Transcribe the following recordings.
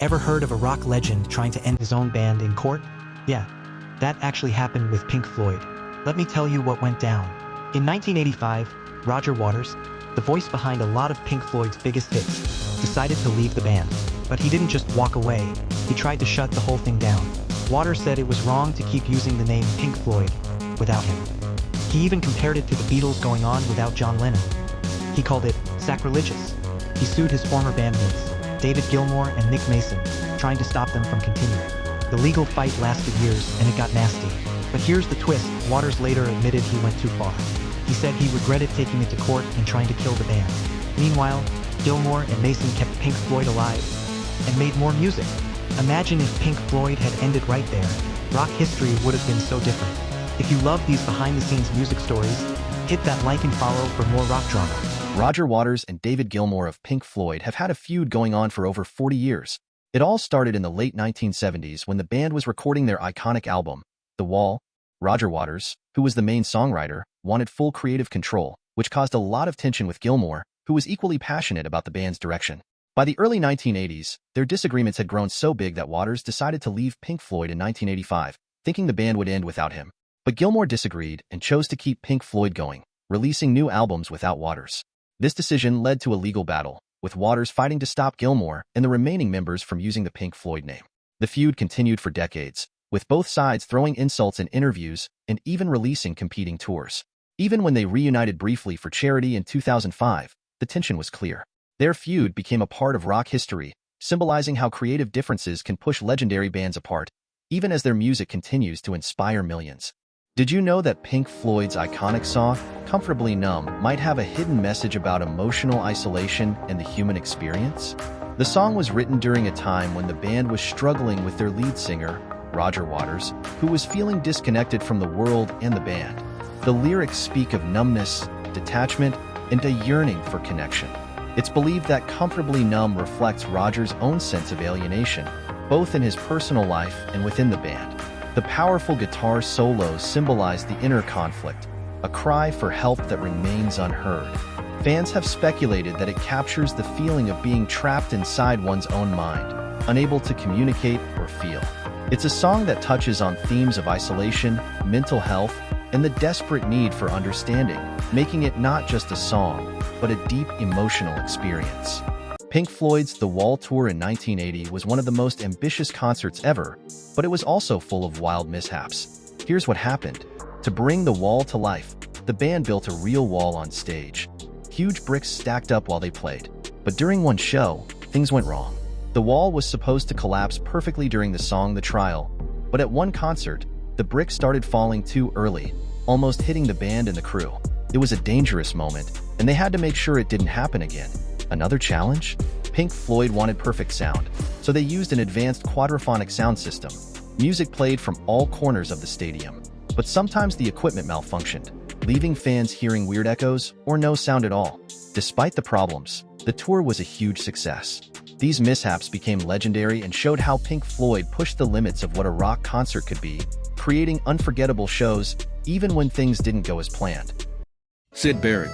Ever heard of a rock legend trying to end his own band in court? Yeah, that actually happened with Pink Floyd. Let me tell you what went down. In 1985, Roger Waters, the voice behind a lot of Pink Floyd's biggest hits, decided to leave the band. But he didn't just walk away, he tried to shut the whole thing down. Waters said it was wrong to keep using the name Pink Floyd without him. He even compared it to the Beatles going on without John Lennon. He called it sacrilegious. He sued his former bandmates, David Gilmour and Nick Mason, trying to stop them from continuing. The legal fight lasted years and it got nasty. But here's the twist, Waters later admitted he went too far. He said he regretted taking it to court and trying to kill the band. Meanwhile, Gilmour and Mason kept Pink Floyd alive and made more music. Imagine if Pink Floyd had ended right there. Rock history would have been so different. If you love these behind-the-scenes music stories, hit that like and follow for more rock drama. Roger Waters and David Gilmour of Pink Floyd have had a feud going on for over 40 years. It all started in the late 1970s when the band was recording their iconic album, The Wall. Roger Waters, who was the main songwriter, wanted full creative control, which caused a lot of tension with Gilmour, who was equally passionate about the band's direction. By the early 1980s, their disagreements had grown so big that Waters decided to leave Pink Floyd in 1985, thinking the band would end without him. But Gilmour disagreed and chose to keep Pink Floyd going, releasing new albums without Waters. This decision led to a legal battle, with Waters fighting to stop Gilmour and the remaining members from using the Pink Floyd name. The feud continued for decades, with both sides throwing insults in interviews and even releasing competing tours. Even when they reunited briefly for charity in 2005, the tension was clear. Their feud became a part of rock history, symbolizing how creative differences can push legendary bands apart, even as their music continues to inspire millions. Did you know that Pink Floyd's iconic song, Comfortably Numb, might have a hidden message about emotional isolation and the human experience? The song was written during a time when the band was struggling with their lead singer, Roger Waters, who was feeling disconnected from the world and the band. The lyrics speak of numbness, detachment, and a yearning for connection. It's believed that Comfortably Numb reflects Roger's own sense of alienation, both in his personal life and within the band. The powerful guitar solos symbolize the inner conflict, a cry for help that remains unheard. Fans have speculated that it captures the feeling of being trapped inside one's own mind, unable to communicate or feel. It's a song that touches on themes of isolation, mental health, and the desperate need for understanding, making it not just a song, but a deep emotional experience. Pink Floyd's The Wall tour in 1980 was one of the most ambitious concerts ever, but it was also full of wild mishaps. Here's what happened. To bring The Wall to life, the band built a real wall on stage. Huge bricks stacked up while they played. But during one show, things went wrong. The wall was supposed to collapse perfectly during the song The Trial, but at one concert, the bricks started falling too early, almost hitting the band and the crew. It was a dangerous moment, and they had to make sure it didn't happen again. Another challenge? Pink Floyd wanted perfect sound, so they used an advanced quadraphonic sound system. Music played from all corners of the stadium, but sometimes the equipment malfunctioned, leaving fans hearing weird echoes or no sound at all. Despite the problems, the tour was a huge success. These mishaps became legendary and showed how Pink Floyd pushed the limits of what a rock concert could be, creating unforgettable shows even when things didn't go as planned. Syd Barrett,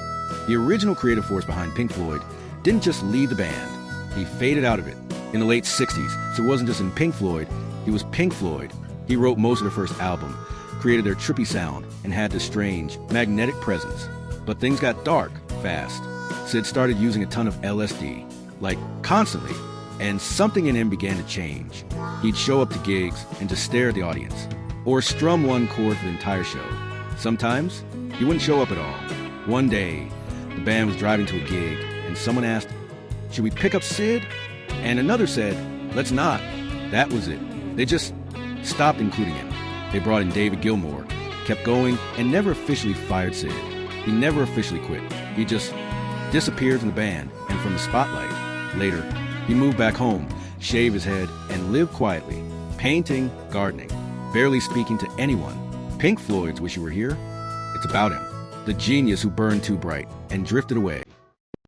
the original creative force behind Pink Floyd, didn't just leave the band, he faded out of it in the late 60s. So it wasn't just in Pink Floyd, he was Pink Floyd. He wrote most of their first album, created their trippy sound, and had this strange, magnetic presence. But things got dark fast. Syd started using a ton of LSD, like constantly, and something in him began to change. He'd show up to gigs and just stare at the audience, or strum one chord for the entire show. Sometimes, he wouldn't show up at all. One day, the band was driving to a gig, and someone asked, "Should we pick up Syd?" And another said, "Let's not." That was it. They just stopped including him. They brought in David Gilmour, kept going, and never officially fired Syd. He never officially quit. He just disappeared from the band and from the spotlight. Later, he moved back home, shaved his head, and lived quietly, painting, gardening, barely speaking to anyone. Pink Floyd's Wish You Were Here, it's about him, the genius who burned too bright and drifted away.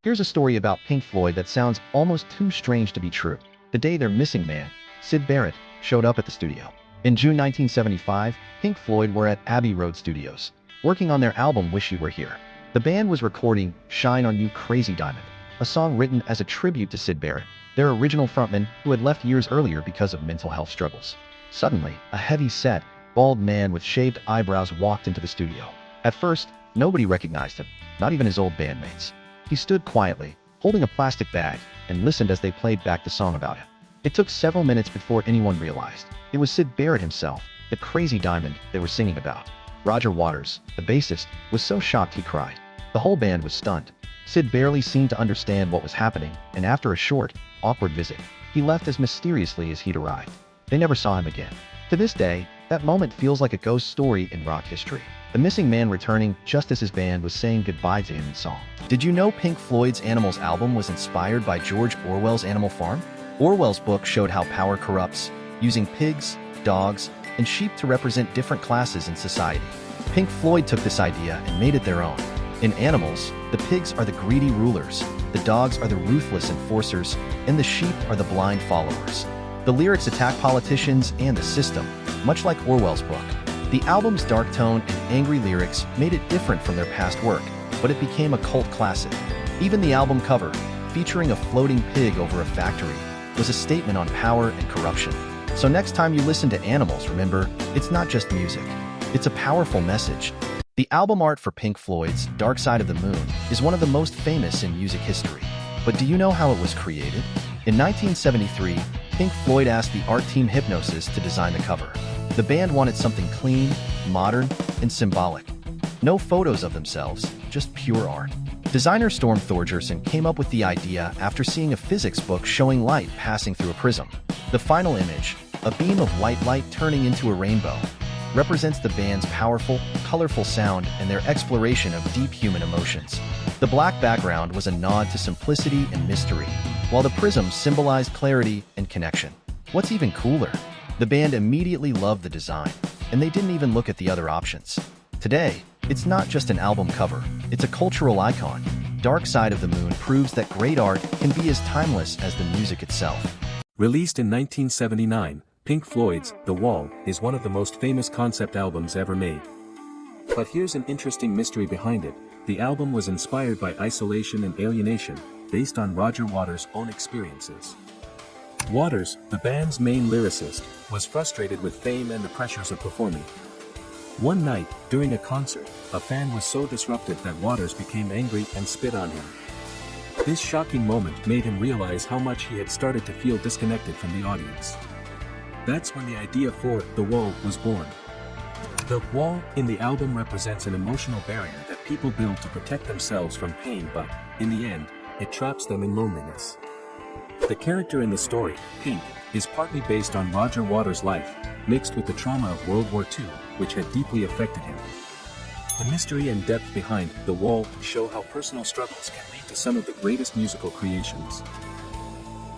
Here's a story about Pink Floyd that sounds almost too strange to be true. The day their missing man, Syd Barrett, showed up at the studio. In June 1975, Pink Floyd were at Abbey Road Studios, working on their album Wish You Were Here. The band was recording Shine on You Crazy Diamond, a song written as a tribute to Syd Barrett, their original frontman who had left years earlier because of mental health struggles. Suddenly, a heavy-set, bald man with shaved eyebrows walked into the studio. At first, nobody recognized him, not even his old bandmates. He stood quietly, holding a plastic bag, and listened as they played back the song about him. It took several minutes before anyone realized. It was Syd Barrett himself, the crazy diamond they were singing about. Roger Waters, the bassist, was so shocked he cried. The whole band was stunned. Syd barely seemed to understand what was happening, and after a short, awkward visit, he left as mysteriously as he'd arrived. They never saw him again. To this day, that moment feels like a ghost story in rock history. The missing man returning just as his band was saying goodbye to him in song. Did you know Pink Floyd's Animals album was inspired by George Orwell's Animal Farm? Orwell's book showed how power corrupts, using pigs, dogs, and sheep to represent different classes in society. Pink Floyd took this idea and made it their own. In Animals, the pigs are the greedy rulers, the dogs are the ruthless enforcers, and the sheep are the blind followers. The lyrics attack politicians and the system, much like Orwell's book. The album's dark tone and angry lyrics made it different from their past work, but it became a cult classic. Even the album cover, featuring a floating pig over a factory, was a statement on power and corruption. So next time you listen to Animals, remember, it's not just music. It's a powerful message. The album art for Pink Floyd's Dark Side of the Moon is one of the most famous in music history. But do you know how it was created? In 1973, Pink Floyd asked the art team Hypnosis to design the cover. The band wanted something clean, modern, and symbolic. No photos of themselves, just pure art. Designer Storm Thorgerson came up with the idea after seeing a physics book showing light passing through a prism. The final image, a beam of white light turning into a rainbow, represents the band's powerful, colorful sound and their exploration of deep human emotions. The black background was a nod to simplicity and mystery, while the prism symbolized clarity and connection. What's even cooler? The band immediately loved the design, and they didn't even look at the other options. Today, it's not just an album cover, it's a cultural icon. Dark Side of the Moon proves that great art can be as timeless as the music itself. Released in 1979, Pink Floyd's The Wall is one of the most famous concept albums ever made. But here's an interesting mystery behind it. The album was inspired by isolation and alienation, based on Roger Waters' own experiences. Waters, the band's main lyricist, was frustrated with fame and the pressures of performing. One night, during a concert, a fan was so disruptive that Waters became angry and spit on him. This shocking moment made him realize how much he had started to feel disconnected from the audience. That's when the idea for The Wall was born. The wall in the album represents an emotional barrier that people build to protect themselves from pain, but, in the end, it traps them in loneliness. The character in the story, Pink, is partly based on Roger Waters' life, mixed with the trauma of World War II, which had deeply affected him. The mystery and depth behind The Wall show how personal struggles can lead to some of the greatest musical creations.